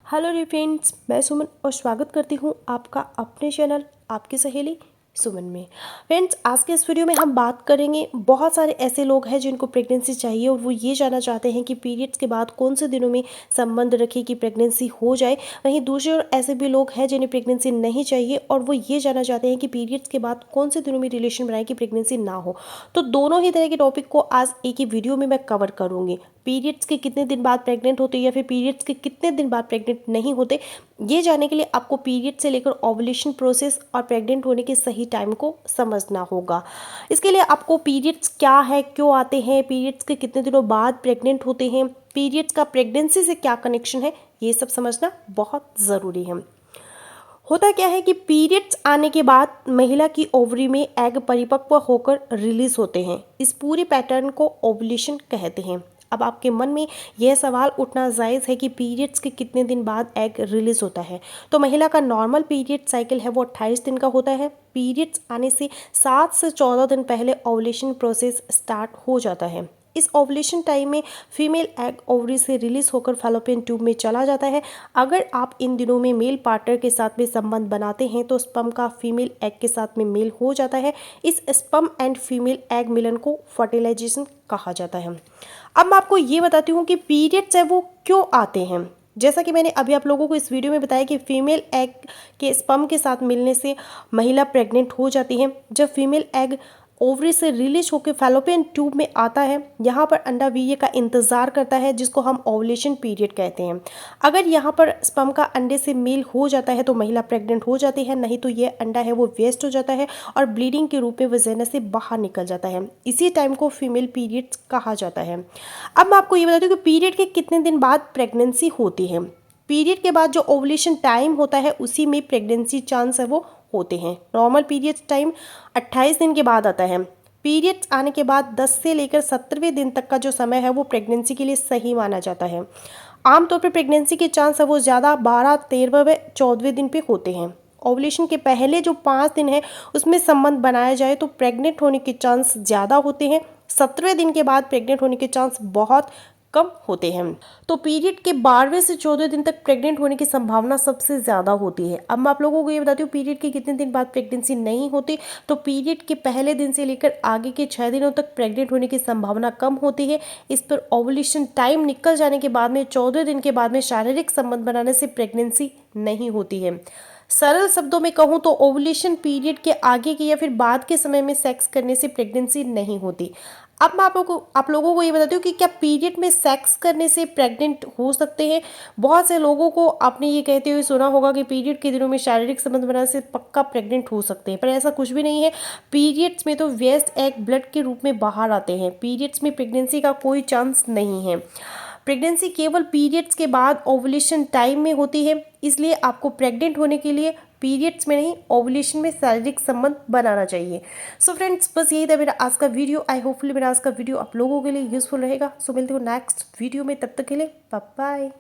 Hello रे friends, मैं सुमन और स्वागत करती हूँ आपका अपने चैनल आपकी सहेली सुमन में। फ्रेंड्स, आज के इस वीडियो में हम बात करेंगे। बहुत सारे ऐसे लोग हैं जिनको प्रेगनेंसी चाहिए और वो ये जानना चाहते हैं कि पीरियड्स के बाद कौन से दिनों में संबंध रखें कि प्रेगनेंसी हो जाए। वहीं दूसरे और ऐसे भी लोग हैं जिन्हें प्रेगनेंसी नहीं चाहिए और वो ये जानना चाहते हैं कि पीरियड्स के बाद कौन से दिनों में रिलेशन बनाए कि प्रेगनेंसी ना हो। तो दोनों ही तरह के टॉपिक को आज एक ही वीडियो में मैं कवर करूँगी। पीरियड्स के कितने दिन बाद प्रेग्नेंट होते या फिर पीरियड्स के कितने दिन बाद प्रेग्नेंट नहीं होते, ये जानने के लिए आपको पीरियड से लेकर ओवुलेशन प्रोसेस और प्रेग्नेंट होने के सही टाइम को समझना होगा। इसके लिए आपको पीरियड्स क्या है, क्यों आते हैं, पीरियड्स के कितने दिनों बाद प्रेग्नेंट होते हैं, पीरियड्स का प्रेगनेंसी से क्या कनेक्शन है, ये सब समझना बहुत ज़रूरी है। होता क्या है कि पीरियड्स आने के बाद महिला की ओवरी में एग परिपक्व होकर रिलीज होते हैं। इस पूरे पैटर्न को ओवुलेशन कहते हैं। अब आपके मन में यह सवाल उठना जायज़ है कि पीरियड्स के कितने दिन बाद एग रिलीज होता है। तो महिला का नॉर्मल पीरियड साइकिल है वो 28 दिन का होता है। पीरियड्स आने से 7 से 14 दिन पहले ओवुलेशन प्रोसेस स्टार्ट हो जाता है। इस ओवुलेशन टाइम में फीमेल एग ओवरी से रिलीज होकर फैलोपियन ट्यूब में चला जाता है। अगर आप इन दिनों में मेल पार्टनर के साथ में संबंध बनाते हैं तो स्पर्म का फीमेल एग के साथ में मेल हो जाता है। इस स्पर्म एंड फीमेल एग मिलन को फर्टिलाइजेशन कहा जाता है। अब मैं आपको ये बताती हूँ कि पीरियड्स है वो क्यों आते हैं। जैसा कि मैंने अभी आप लोगों को इस वीडियो में बताया कि फीमेल एग के स्पर्म के साथ मिलने से महिला प्रेग्नेंट हो जाती है। जब फीमेल एग ओवरी से रिलीज होकर फैलोपियन ट्यूब में आता है, यहाँ पर अंडावीर्य का इंतजार करता है जिसको हम ओवुलेशन पीरियड कहते हैं। अगर यहाँ पर स्पर्म का अंडे से मेल हो जाता है तो महिला प्रेग्नेंट हो जाती है, नहीं तो ये अंडा है वो वेस्ट हो जाता है और ब्लीडिंग के रूप में वजाइना से बाहर निकल जाता है। इसी टाइम को फीमेल पीरियड्स कहा जाता है। अब मैं आपको ये बताती हूँ कि पीरियड के कितने दिन बाद प्रेगनेंसी होती है। पीरियड के बाद जो ओवुलेशन टाइम होता है उसी में प्रेगनेंसी चांस है वो होते हैं। नॉर्मल पीरियड टाइम 28 दिन के बाद आता है। पीरियड्स आने के बाद 10 से लेकर 17वें दिन तक का जो समय है वो प्रेगनेंसी के लिए सही माना जाता है। आमतौर पर प्रेगनेंसी के चांस है वो ज़्यादा 12, 13 व 14वें दिन पे होते हैं। ओवुलेशन के पहले जो 5 दिन है उसमें संबंध बनाया जाए तो प्रेग्नेंट होने के चांस ज़्यादा होते हैं। 17वें दिन के बाद प्रेग्नेंट होने के चांस बहुत कम होते हैं। तो पीरियड के 12वें से 14वें दिन तक प्रेग्नेंट होने की संभावना सबसे ज़्यादा होती है। अब मैं आप लोगों को ये बताती हूँ पीरियड के कितने दिन बाद प्रेगनेंसी नहीं होती। तो पीरियड के पहले दिन से लेकर आगे के 6 दिनों तक प्रेग्नेंट होने की संभावना कम होती है। इस पर ओवुलेशन टाइम निकल जाने के बाद में 14 दिन के बाद में शारीरिक संबंध बनाने से प्रेगनेंसी नहीं होती है। सरल शब्दों में कहूँ तो ओवुलेशन पीरियड के आगे के या फिर बाद के समय में सेक्स करने से प्रेगनेंसी नहीं होती। अब मैं आप लोगों को ये बताती हूँ कि क्या पीरियड में सेक्स करने से प्रेग्नेंट हो सकते हैं। बहुत से लोगों को आपने ये कहते हुए सुना होगा कि पीरियड के दिनों में शारीरिक संबंध बनाने से पक्का प्रेग्नेंट हो सकते हैं, पर ऐसा कुछ भी नहीं है। पीरियड्स में तो वेस्ट एग ब्लड के रूप में बाहर आते हैं। पीरियड्स में प्रेगनेंसी का कोई चांस नहीं है। प्रेगनेंसी केवल पीरियड्स के बाद ओवुलेशन टाइम में होती है, इसलिए आपको प्रेग्नेंट होने के लिए पीरियड्स में नहीं ओवुलेशन में शारीरिक संबंध बनाना चाहिए। सो फ्रेंड्स, बस यही था मेरा आज का वीडियो। आई होपफुली मेरा आज का वीडियो आप लोगों के लिए यूजफुल रहेगा। सो मिलते हो नेक्स्ट वीडियो में, तब तक के लिए बाय बाय।